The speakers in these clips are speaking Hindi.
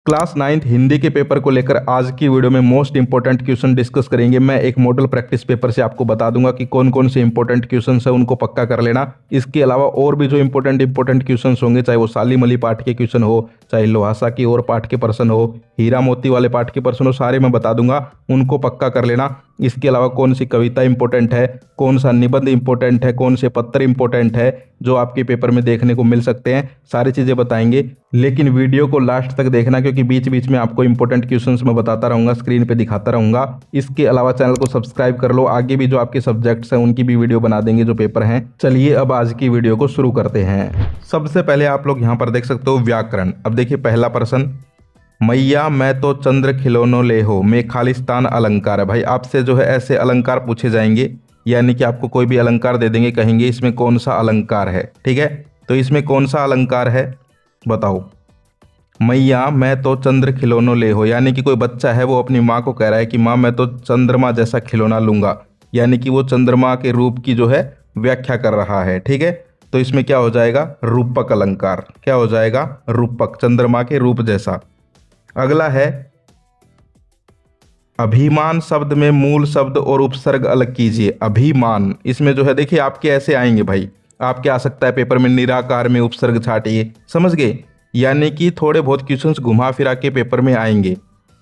क्लास 9th हिंदी के पेपर को लेकर आज की वीडियो में मोस्ट इंपॉर्टेंट क्वेश्चन डिस्कस करेंगे। मैं एक मॉडल प्रैक्टिस पेपर से आपको बता दूंगा कि कौन कौन से इंपॉर्टेंट क्वेश्चन है, उनको पक्का कर लेना। इसके अलावा और भी जो इंपॉर्टेंट क्वेश्चन होंगे, चाहे वो साली मली पाठ के क्वेश्चन हो, चाहे लोहासा की और पाठ के प्रश्न हो, हीरा मोती वाले पाठ के प्रश्न हो, सारे मैं बता दूंगा, उनको पक्का कर लेना। इसके अलावा कौन सी कविता इंपॉर्टेंट है, कौन सा निबंध इंपॉर्टेंट है, कौन से पत्र इंपॉर्टेंट है जो आपके पेपर में देखने को मिल सकते हैं, सारी चीज़ें बताएंगे। लेकिन वीडियो को लास्ट तक देखना, क्योंकि बीच बीच में आपको इंपॉर्टेंट क्वेश्चंस मैं बताता रहूंगा, स्क्रीन पे दिखाता रहूंगा। इसके अलावा चैनल को सब्सक्राइब कर लो, आगे भी जो आपके सब्जेक्ट्स हैं उनकी भी वीडियो बना देंगे जो पेपर हैं। चलिए अब आज की वीडियो को शुरू करते हैं। सबसे पहले आप लोग यहाँ पर देख सकते हो व्याकरण। अब देखिए पहला प्रश्न, मैया मैं तो चंद्र खिलौनों ले हो में खालिस्तान अलंकार है। भाई आपसे जो है ऐसे अलंकार पूछे जाएंगे, यानी कि आपको कोई भी अलंकार दे देंगे, कहेंगे इसमें कौन सा अलंकार है। ठीक है, तो इसमें कौन सा अलंकार है बताओ। मैया मैं तो चंद्र खिलौनों ले हो, यानी कि कोई बच्चा है वो अपनी माँ को कह रहा है कि माँ मैं तो चंद्रमा जैसा खिलौना लूंगा, यानी कि वो चंद्रमा के रूप की जो है व्याख्या कर रहा है। ठीक है, तो इसमें क्या हो जाएगा, रूपक अलंकार। क्या हो जाएगा, रूपक, चंद्रमा के रूप जैसा। अगला है अभिमान शब्द में मूल शब्द और उपसर्ग अलग कीजिए। अभिमान, इसमें जो है देखिए आपके ऐसे आएंगे भाई, आपके आ सकता है पेपर में निराकार में उपसर्ग छाटिए, समझ गए, यानी कि थोड़े बहुत क्वेश्चंस घुमा फिरा के पेपर में आएंगे।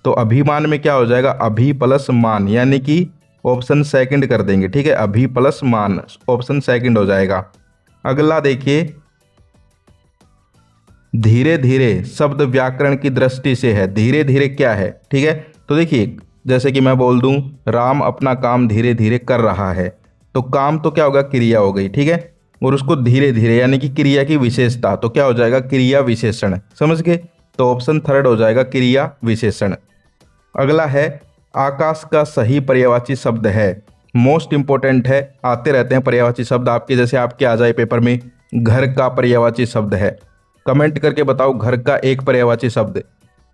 तो अभिमान में क्या हो जाएगा, अभी प्लस मान, यानी कि ऑप्शन सेकंड कर देंगे। ठीक है, अभी प्लस मान, ऑप्शन सेकंड हो जाएगा। अगला देखिए धीरे धीरे शब्द व्याकरण की दृष्टि से है। धीरे धीरे क्या है, ठीक है, तो देखिए जैसे कि मैं बोल दूं राम अपना काम धीरे धीरे कर रहा है, तो काम तो क्या होगा, क्रिया हो गई। ठीक है, और उसको धीरे धीरे यानी कि क्रिया की विशेषता, तो क्या हो जाएगा, क्रिया विशेषण। समझ गए, तो ऑप्शन थर्ड हो जाएगा क्रिया विशेषण। अगला है आकाश का सही पर्यायवाची शब्द है। मोस्ट इंपॉर्टेंट है, आते रहते हैं पर्यायवाची शब्द आपके, जैसे आपके आ जाए पेपर में घर का पर्यायवाची शब्द है। कमेंट करके बताओ घर का एक पर्यायवाची शब्द।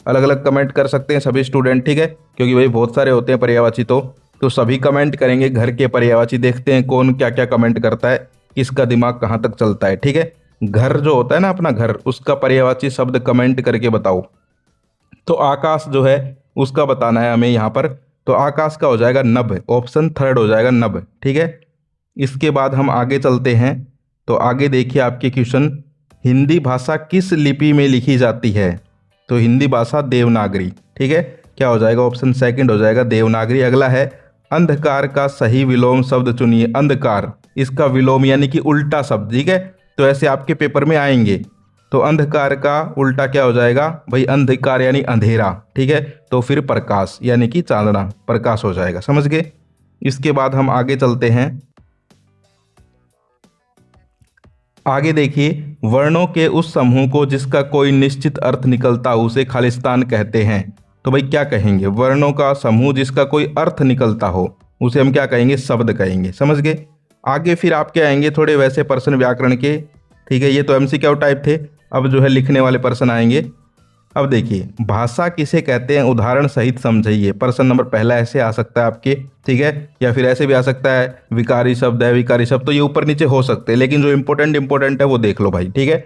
अलग अलग कमेंट कर सकते हैं सभी स्टूडेंट, ठीक है, क्योंकि भाई बहुत सारे होते हैं पर्यायवाची, तो सभी कमेंट करेंगे घर के पर्यायवाची। देखते हैं कौन क्या क्या कमेंट करता है, किसका दिमाग कहाँ तक चलता है। ठीक है, घर जो होता है ना अपना घर, उसका पर्यायवाची शब्द कमेंट करके बताओ। तो आकाश जो है उसका बताना है हमें यहाँ पर, तो आकाश का हो जाएगा नभ, ऑप्शन थर्ड हो जाएगा नभ। ठीक है, इसके बाद हम आगे चलते हैं। तो आगे देखिए आपके क्वेश्चन, हिंदी भाषा किस लिपि में लिखी जाती है। तो हिंदी भाषा देवनागरी। ठीक है, क्या हो जाएगा, ऑप्शन सेकंड हो जाएगा देवनागरी। अगला है अंधकार का सही विलोम शब्द चुनिए। अंधकार, इसका विलोम यानी कि उल्टा शब्द। ठीक है, तो ऐसे आपके पेपर में आएंगे। तो अंधकार का उल्टा क्या हो जाएगा भाई, अंधकार यानी अंधेरा। ठीक है, तो फिर प्रकाश यानी कि चांदना, प्रकाश हो जाएगा। समझ गए, इसके बाद हम आगे चलते हैं। आगे देखिए वर्णों के उस समूह को जिसका कोई निश्चित अर्थ निकलता हो उसे खालिस्तान कहते हैं। तो भाई क्या कहेंगे, वर्णों का समूह जिसका कोई अर्थ निकलता हो उसे हम क्या कहेंगे, शब्द कहेंगे। समझ गए, आगे फिर आपके आएंगे थोड़े वैसे प्रश्न व्याकरण के। ठीक है, ये तो एमसीक्यू टाइप थे, अब जो है लिखने वाले प्रश्न आएंगे। अब देखिए भाषा किसे कहते हैं, उदाहरण सहित समझाइए। प्रश्न नंबर पहला ऐसे आ सकता है आपके, ठीक है, या फिर ऐसे भी आ सकता है विकारी शब्द है, विकारी शब्द, तो ये ऊपर नीचे हो सकते हैं, लेकिन जो इंपॉर्टेंट है वो देख लो भाई। ठीक है,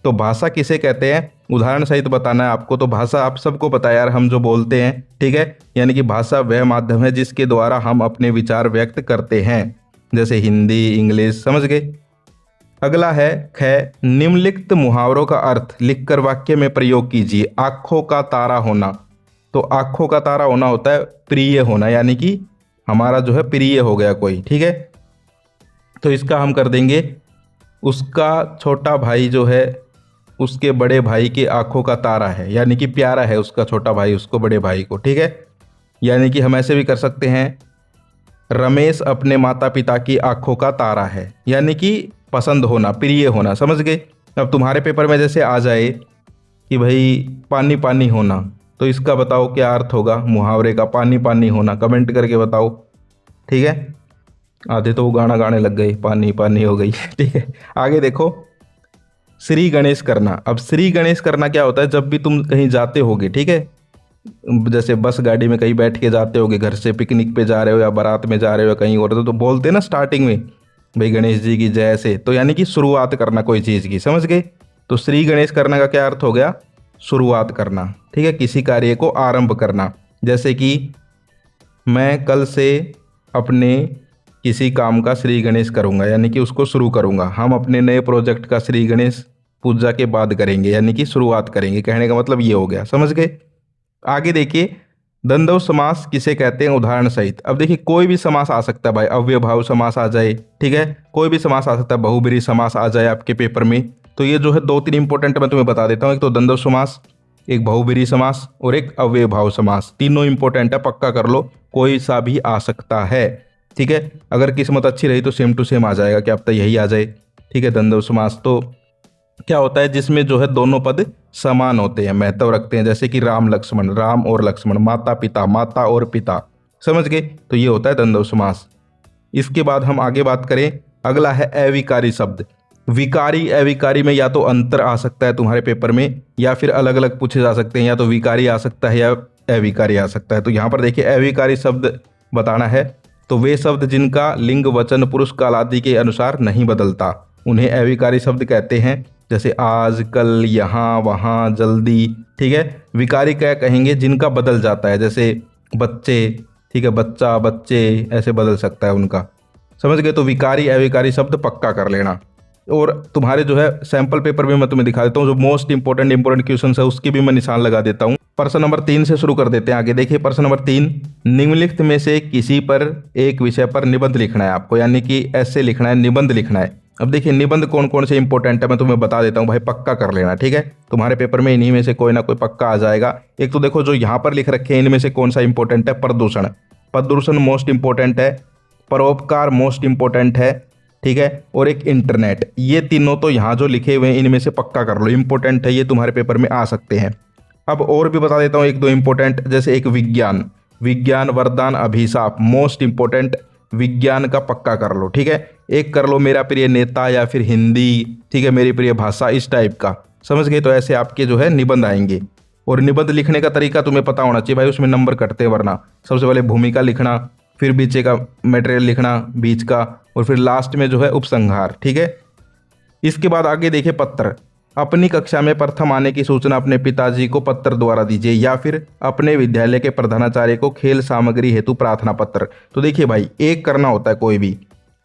तो भाषा किसे कहते हैं, उदाहरण सहित बताना है आपको। तो भाषा आप सबको पता है यार, हम जो बोलते हैं, ठीक है, यानी कि भाषा वह माध्यम है जिसके द्वारा हम अपने विचार व्यक्त करते हैं, जैसे हिंदी, इंग्लिश। समझ गए। अगला है ख, निम्नलिखित मुहावरों का अर्थ लिखकर वाक्य में प्रयोग कीजिए। आंखों का तारा होना, तो आंखों का तारा होना होता है प्रिय होना, यानी कि हमारा जो है प्रिय हो गया कोई। ठीक है, तो इसका हम कर देंगे उसका छोटा भाई जो है उसके बड़े भाई के आंखों का तारा है, यानी कि प्यारा है उसका छोटा भाई उसको बड़े भाई को। ठीक है, यानी कि हम ऐसे भी कर सकते हैं रमेश अपने माता पिता की आंखों का तारा है, यानी कि पसंद होना, प्रिय होना। समझ गए। अब तुम्हारे पेपर में जैसे आ जाए कि भाई पानी पानी होना, तो इसका बताओ क्या अर्थ होगा मुहावरे का, पानी पानी होना, कमेंट करके बताओ। ठीक है, आधे तो वो गाना गाने लग गए, पानी पानी हो गई। ठीक है, आगे देखो श्री गणेश करना। अब श्री गणेश करना क्या होता है, जब भी तुम कहीं जाते होगे, ठीक है, जैसे बस गाड़ी में कहीं बैठ के जाते होगे, घर से पिकनिक पे जा रहे हो या बारात में जा रहे हो कहीं और, तो बोलते हैं ना स्टार्टिंग में भाई गणेश जी की जय से, तो यानी कि शुरुआत करना कोई चीज़ की। समझ गए, तो श्री गणेश करना का क्या अर्थ हो गया, शुरुआत करना, ठीक है, किसी कार्य को आरंभ करना। जैसे कि मैं कल से अपने किसी काम का श्री गणेश करूँगा, यानी कि उसको शुरू करूँगा। हम अपने नए प्रोजेक्ट का श्री गणेश पूजा के बाद करेंगे, यानी कि शुरुआत करेंगे। कहने का मतलब ये हो गया, समझ गए। आगे देखिए, द्वंद्व समास किसे कहते हैं उदाहरण सहित। अब देखिए कोई भी समास आ सकता है भाई, अव्ययभाव समास आ जाए, ठीक है, कोई भी समास आ सकता है, बहुब्रीहि समास आ जाए आपके पेपर में। तो ये जो है 2-3 इंपॉर्टेंट मैं तुम्हें बता देता हूँ। एक तो द्वंद्व समास, एक बहुब्रीहि समास और एक अव्ययभाव समास। तीनों इंपॉर्टेंट है, पक्का कर लो, कोई सा भी आ सकता है, ठीक है। अगर किस्मत अच्छी रही तो सेम टू सेम आ जाएगा, क्या पता यही आ जाए, ठीक है। द्वंद्व समास तो क्या होता है, जिसमें जो है दोनों पद समान होते हैं, महत्व रखते हैं। जैसे कि राम लक्ष्मण, राम और लक्ष्मण, माता पिता, माता और पिता, समझ गए। तो ये होता है द्वंद्व समास। इसके बाद हम आगे बात करें, अगला है अविकारी शब्द। विकारी अविकारी में या तो अंतर आ सकता है तुम्हारे पेपर में, या फिर अलग अलग पूछे जा सकते हैं, या तो विकारी आ सकता है या अविकारी आ सकता है। तो यहाँ पर देखिए अविकारी शब्द बताना है, तो वे शब्द जिनका लिंग वचन पुरुष काल आदि के अनुसार नहीं बदलता उन्हें अविकारी शब्द कहते हैं। जैसे आज, कल, यहाँ, वहाँ, जल्दी, ठीक है। विकारी क्या कहेंगे, जिनका बदल जाता है, जैसे बच्चे, ठीक है, बच्चा, बच्चे, ऐसे बदल सकता है उनका, समझ गए। तो विकारी अविकारी शब्द पक्का कर लेना। और तुम्हारे जो है सैंपल पेपर में मैं तुम्हें दिखा देता हूँ, जो मोस्ट इंपॉर्टेंट क्वेश्चन है उसके भी मैं निशान लगा देता हूँ। प्रश्न नंबर 3 से शुरू कर देते हैं। आगे देखिए प्रश्न नंबर 3, निम्नलिखित में से किसी पर एक विषय पर निबंध लिखना है आपको, यानी कि ऐसे लिखना है, निबंध लिखना है। अब देखिए निबंध कौन कौन से इंपॉर्टेंट है मैं तुम्हें बता देता हूँ भाई, पक्का कर लेना, ठीक है। तुम्हारे पेपर में इन्हीं में से कोई ना कोई पक्का आ जाएगा। एक तो देखो जो यहाँ पर लिख रखे हैं इनमें से कौन सा इंपॉर्टेंट है, प्रदूषण, प्रदूषण मोस्ट इंपॉर्टेंट है, परोपकार मोस्ट इंपॉर्टेंट है, ठीक है, और एक इंटरनेट। ये तीनों तो यहाँ जो लिखे हुए हैं इनमें से पक्का कर लो, इंपॉर्टेंट है, ये तुम्हारे पेपर में आ सकते हैं। अब और भी बता देता हूँ एक दो इंपॉर्टेंट, जैसे एक विज्ञान, विज्ञान वरदान अभिशाप मोस्ट इंपॉर्टेंट, विज्ञान का पक्का कर लो, ठीक है। एक कर लो मेरा प्रिय नेता, या फिर हिंदी, ठीक है, मेरी प्रिय भाषा, इस टाइप का, समझ गए। तो ऐसे आपके जो है निबंध आएंगे। और निबंध लिखने का तरीका तुम्हें पता होना चाहिए भाई, उसमें नंबर कटते हैं, वरना सबसे पहले भूमिका लिखना, फिर बीचे का मटेरियल लिखना बीच का, और फिर लास्ट में जो है उपसंहार, ठीक है। इसके बाद आगे देखिए पत्र, अपनी कक्षा में प्रथम आने की सूचना अपने पिताजी को पत्र द्वारा दीजिए, या फिर अपने विद्यालय के प्रधानाचार्य को खेल सामग्री हेतु प्रार्थना पत्र। तो देखिए भाई एक करना होता है कोई भी,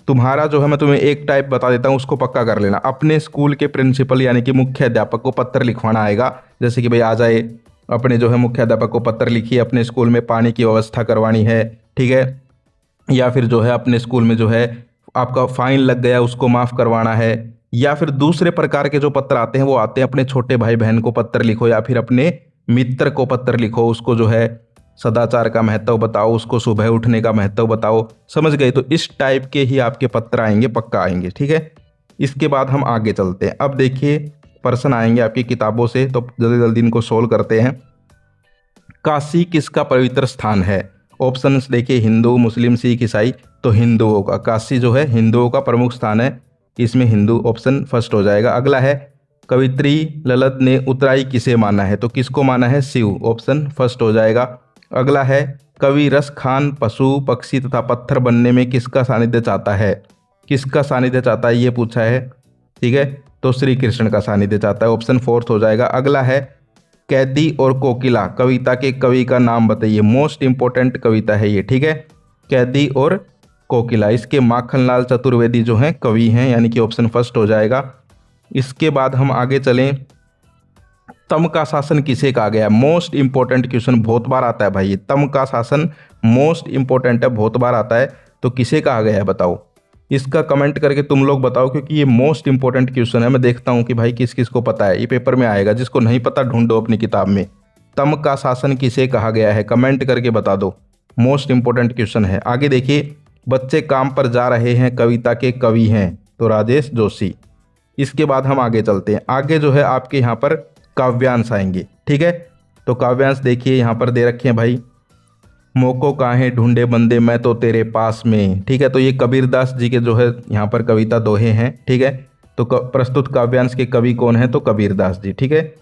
तुम्हारा जो है मैं तुम्हें एक टाइप बता देता हूँ, उसको पक्का कर लेना। अपने स्कूल के प्रिंसिपल यानी कि मुख्य अध्यापक को पत्र लिखवाना आएगा, जैसे कि भाई आ जाए अपने जो है मुख्य अध्यापक को पत्र लिखिए, अपने स्कूल में पानी की व्यवस्था करवानी है, ठीक है, या फिर जो है अपने स्कूल में जो है आपका फाइन लग गया उसको माफ़ करवाना है, या फिर दूसरे प्रकार के जो पत्र आते हैं वो आते हैं अपने छोटे भाई बहन को पत्र लिखो, या फिर अपने मित्र को पत्र लिखो, उसको जो है सदाचार का महत्व बताओ, उसको सुबह उठने का महत्व बताओ, समझ गए। तो इस टाइप के ही आपके पत्र आएंगे, पक्का आएंगे, ठीक है। इसके बाद हम आगे चलते हैं। अब देखिए प्रश्न आएंगे आपकी किताबों से, तो जल्दी जल्दी इनको सोल्व करते हैं। काशी किसका पवित्र स्थान है? ऑप्शंस देखिए, हिंदू, मुस्लिम, सिख, ईसाई। तो हिंदुओं का, काशी जो है हिंदुओं का प्रमुख स्थान है, इसमें हिंदू ऑप्शन फर्स्ट हो जाएगा। अगला है कवित्री ललित ने उतराई किसे माना है? तो किसको माना है? शिव, ऑप्शन फर्स्ट हो जाएगा। अगला है कवि रस खान पशु पक्षी तथा पत्थर बनने में किसका सानिध्य चाहता है? किसका सानिध्य चाहता है ये पूछा है, ठीक है। तो श्री कृष्ण का सानिध्य चाहता है, ऑप्शन फोर्थ हो जाएगा। अगला है कैदी और कोकिला कविता के कवि का नाम बताइए, मोस्ट इंपॉर्टेंट कविता है ये, ठीक है। कैदी और कोकिला, इसके माखनलाल चतुर्वेदी जो हैं कवि हैं, यानी कि ऑप्शन फर्स्ट हो जाएगा। इसके बाद हम आगे चलें, तम का शासन किसे कहा गया? मोस्ट इंपॉर्टेंट क्वेश्चन, बहुत बार आता है भाई ये, तम का शासन मोस्ट इंपॉर्टेंट है, बहुत बार आता है। तो किसे कहा गया है बताओ, इसका कमेंट करके तुम लोग बताओ, क्योंकि ये मोस्ट इंपॉर्टेंट क्वेश्चन है। मैं देखता हूँ कि भाई किस किस को पता है, ये पेपर में आएगा, जिसको नहीं पता ढूंढो अपनी किताब में। तम का शासन किसे कहा गया है, कमेंट करके बता दो, मोस्ट इंपॉर्टेंट क्वेश्चन है। आगे देखिए, बच्चे काम पर जा रहे हैं कविता के कवि हैं, तो राजेश जोशी। इसके बाद हम आगे चलते हैं, आगे जो है आपके यहाँ पर काव्यांश आएंगे, ठीक है। तो काव्यांश देखिए यहाँ पर दे रखे हैं भाई, मोको काहे ढूंढे बंदे मैं तो तेरे पास में, ठीक है। तो ये कबीरदास जी के जो है यहाँ पर कविता दोहे हैं, ठीक है। तो प्रस्तुत काव्यांश के कवि कौन है? तो कबीरदास जी, ठीक है।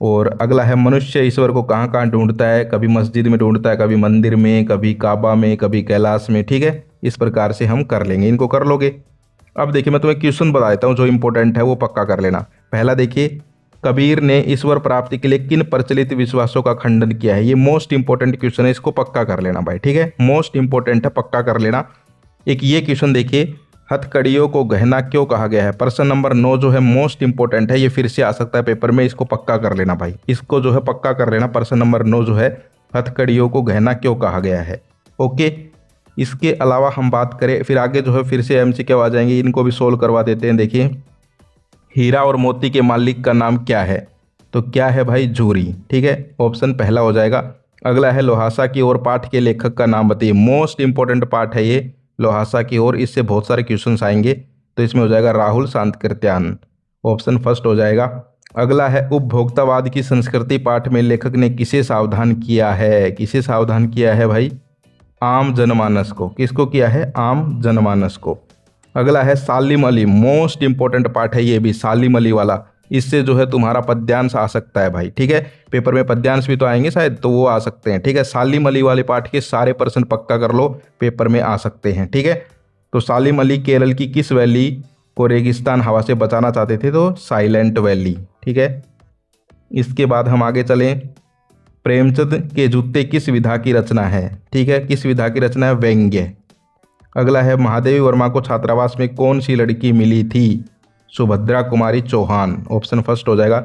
और अगला है मनुष्य ईश्वर को कहाँ कहाँ ढूंढता है? कभी मस्जिद में ढूंढता है, कभी मंदिर में, कभी काबा में, कभी कैलाश में, ठीक है। इस प्रकार से हम कर लेंगे, इनको कर लोगे। अब देखिए मैं तुम्हें क्वेश्चन बता देता हूँ जो इंपॉर्टेंट है वो पक्का कर लेना। पहला देखिए, कबीर ने ईश्वर प्राप्ति के लिए किन प्रचलित विश्वासों का खंडन किया है? ये मोस्ट इंपॉर्टेंट क्वेश्चन है, इसको पक्का कर लेना भाई, ठीक है, मोस्ट इंपॉर्टेंट है, पक्का कर लेना। एक ये क्वेश्चन देखिए, हथकड़ियों को गहना क्यों कहा गया है? प्रश्न नंबर 9 जो है मोस्ट इंपॉर्टेंट है, ये फिर से आ सकता है पेपर में, इसको पक्का कर लेना भाई, इसको जो है पक्का कर लेना। प्रश्न नंबर 9 जो है हथकड़ियों को गहना क्यों कहा गया है? ओके, इसके अलावा हम बात करें फिर आगे जो है फिर से MCQ आ जाएंगे, इनको भी सोल्व करवा देते हैं। देखिए, हीरा और मोती के मालिक का नाम क्या है? तो क्या है भाई? झूरी, ठीक है, ऑप्शन पहला हो जाएगा। अगला है लोहासा की ओर पाठ के लेखक का नाम बताइए। मोस्ट इंपॉर्टेंट पाठ है ये, लोहासा की ओर, इससे बहुत सारे क्वेश्चंस आएंगे, तो इसमें हो जाएगा राहुल शांतकृत्यान, ऑप्शन फर्स्ट हो जाएगा। अगला है उपभोक्तावाद की संस्कृति पाठ में लेखक ने किसे सावधान किया है? किसे सावधान किया है भाई? आम जनमानस को। किसको किया है? आम जनमानस को। अगला है सालिम अली, मोस्ट इंपॉर्टेंट पार्ट है ये भी, सालिम अली वाला, इससे जो है तुम्हारा पद्यांश आ सकता है भाई, ठीक है, पेपर में पद्यांश भी तो आएंगे शायद, तो वो आ सकते हैं, ठीक है। सालिम अली वाले पार्ट के सारे प्रश्न पक्का कर लो, पेपर में आ सकते हैं, ठीक है। तो सालिम अली केरल की किस वैली को रेगिस्तान हवा से बचाना चाहते थे? तो साइलेंट वैली, ठीक है। इसके बाद हम आगे चलें, प्रेमचंद के जूते किस विधा की रचना है? ठीक है, किस विधा की रचना है? व्यंग्य। अगला है महादेवी वर्मा को छात्रावास में कौन सी लड़की मिली थी? सुभद्रा कुमारी चौहान, ऑप्शन फर्स्ट हो जाएगा।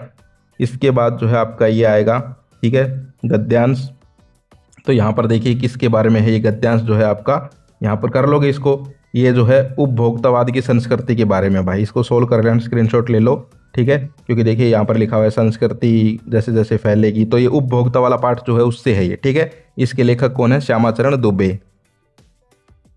इसके बाद जो है आपका ये आएगा, ठीक है, गद्यांश। तो यहाँ पर देखिए किसके बारे में है ये गद्यांश, जो है आपका यहाँ पर कर लोगे इसको, ये जो है उपभोक्तावाद की संस्कृति के बारे में भाई, इसको सोल्व कर लेना, स्क्रीनशॉट ले लो, ठीक है, क्योंकि देखिए यहाँ पर लिखा हुआ है संस्कृति जैसे जैसे फैलेगी, तो ये उपभोक्ता वाला पार्ट जो है उससे है ये, ठीक है। इसके लेखक कौन है? श्यामाचरण दुबे।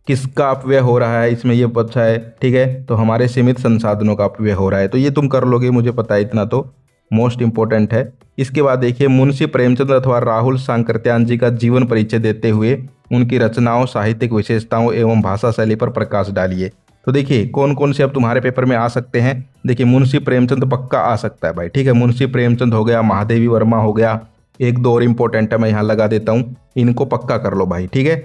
किसका अपव्यय हो रहा है इसमें, ये पूछा है, ठीक है, तो हमारे सीमित संसाधनों का अपव्यय हो रहा है, तो ये तुम कर लोगे, मुझे पता है इतना, तो मोस्ट इंपॉर्टेंट है। इसके बाद देखिए, मुंशी प्रेमचंद अथवा राहुल शांकरत्यान जी का जीवन परिचय देते हुए उनकी रचनाओं, साहित्यिक विशेषताओं एवं भाषा शैली पर प्रकाश डालिए। तो देखिए कौन कौन से अब तुम्हारे पेपर में आ सकते हैं। देखिए, मुंशी प्रेमचंद पक्का आ सकता है भाई, ठीक है, मुंशी प्रेमचंद हो गया, महादेवी वर्मा हो गया, एक दो और इंपॉर्टेंट है मैं यहाँ लगा देता हूँ, इनको पक्का कर लो भाई, ठीक है,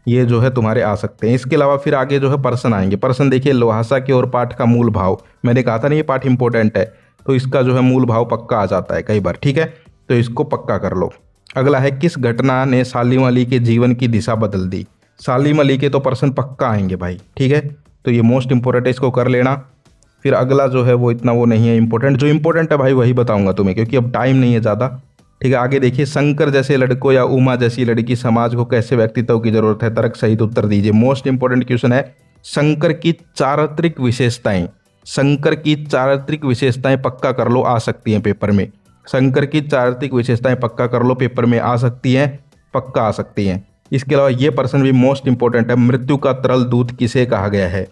ये जो है तुम्हारे आ सकते हैं। इसके अलावा फिर आगे जो है प्रश्न आएंगे। प्रश्न देखिए, लोहासा की ओर पाठ का मूल भाव, मैंने कहा था ना ये पाठ इंपॉर्टेंट है, तो इसका जो है मूल भाव पक्का आ जाता है कई बार, ठीक है, तो इसको पक्का कर लो। अगला है, किस घटना ने सालिम अली के जीवन की दिशा बदल दी? सालिम अली के तो प्रश्न पक्का आएंगे भाई, ठीक है, तो ये मोस्ट इंपॉर्टेंट है, इसको कर लेना। फिर अगला जो है वो इतना वो नहीं है इंपॉर्टेंट, जो इंपॉर्टेंट है भाई वही बताऊंगा तुम्हें, क्योंकि अब टाइम नहीं है ज़्यादा, ठीक है। आगे देखिए, शंकर जैसे लड़कों या उमा जैसी लड़की समाज को कैसे व्यक्तित्व की जरूरत है? तर्क सहित उत्तर दीजिए। मोस्ट इंपॉर्टेंट क्वेश्चन है, शंकर की चारित्रिक विशेषताएं, शंकर की चारित्रिक विशेषताएं पक्का कर लो, आ सकती हैं पेपर में। शंकर की चारित्रिक विशेषताएं पक्का कर लो, पेपर में आ सकती हैं, पक्का आ सकती हैं। इसके अलावा ये प्रश्न भी मोस्ट इंपॉर्टेंट है, मृत्यु का तरल दूध किसे कहा गया है?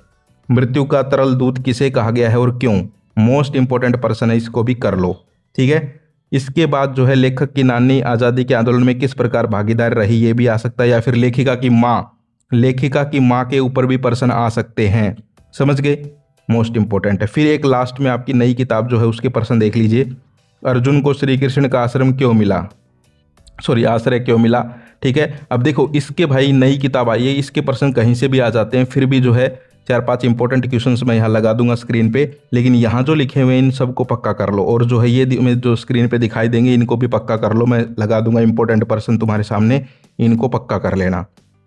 मृत्यु का तरल दूध किसे कहा गया है और क्यों? मोस्ट इंपॉर्टेंट प्रश्न है, इसको भी कर लो, ठीक है। इसके बाद जो है, लेखक की नानी आज़ादी के आंदोलन में किस प्रकार भागीदार रही, ये भी आ सकता है, या फिर लेखिका की माँ के ऊपर भी प्रश्न आ सकते हैं, समझ गए, मोस्ट इंपॉर्टेंट है। फिर एक लास्ट में आपकी नई किताब जो है उसके प्रश्न देख लीजिए, अर्जुन को श्री कृष्ण का आश्रय क्यों मिला, ठीक है। अब देखो, इसके भाई नई किताब आई है, इसके प्रश्न कहीं से भी आ जाते हैं, फिर भी जो है 4-5 इंपॉर्टेंट क्वेश्चंस मैं यहाँ लगा दूंगा स्क्रीन पे, लेकिन यहाँ जो लिखे हुए हैं इन सबको पक्का कर लो, और जो है ये जो स्क्रीन पे दिखाई देंगे इनको भी पक्का कर लो, मैं लगा दूंगा इंपॉर्टेंट प्रश्न तुम्हारे सामने, इनको पक्का कर लेना।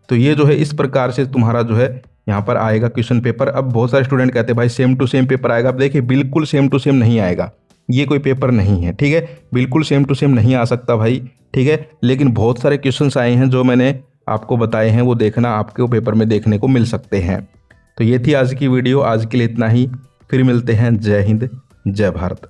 तो ये जो है इस प्रकार से तुम्हारा जो है यहाँ पर आएगा क्वेश्चन पेपर। अब बहुत सारे स्टूडेंट कहते हैं भाई सेम टू सेम पेपर आएगा, अब देखिए बिल्कुल सेम टू सेम नहीं आएगा, ये कोई पेपर नहीं है, ठीक है, बिल्कुल सेम टू सेम नहीं आ सकता भाई, ठीक है, लेकिन बहुत सारे क्वेश्चंस आए हैं जो मैंने आपको बताए हैं, वो देखना, आपके पेपर में देखने को मिल सकते हैं। तो ये थी आज की वीडियो, आज के लिए इतना ही, फिर मिलते हैं। जय हिंद, जय भारत।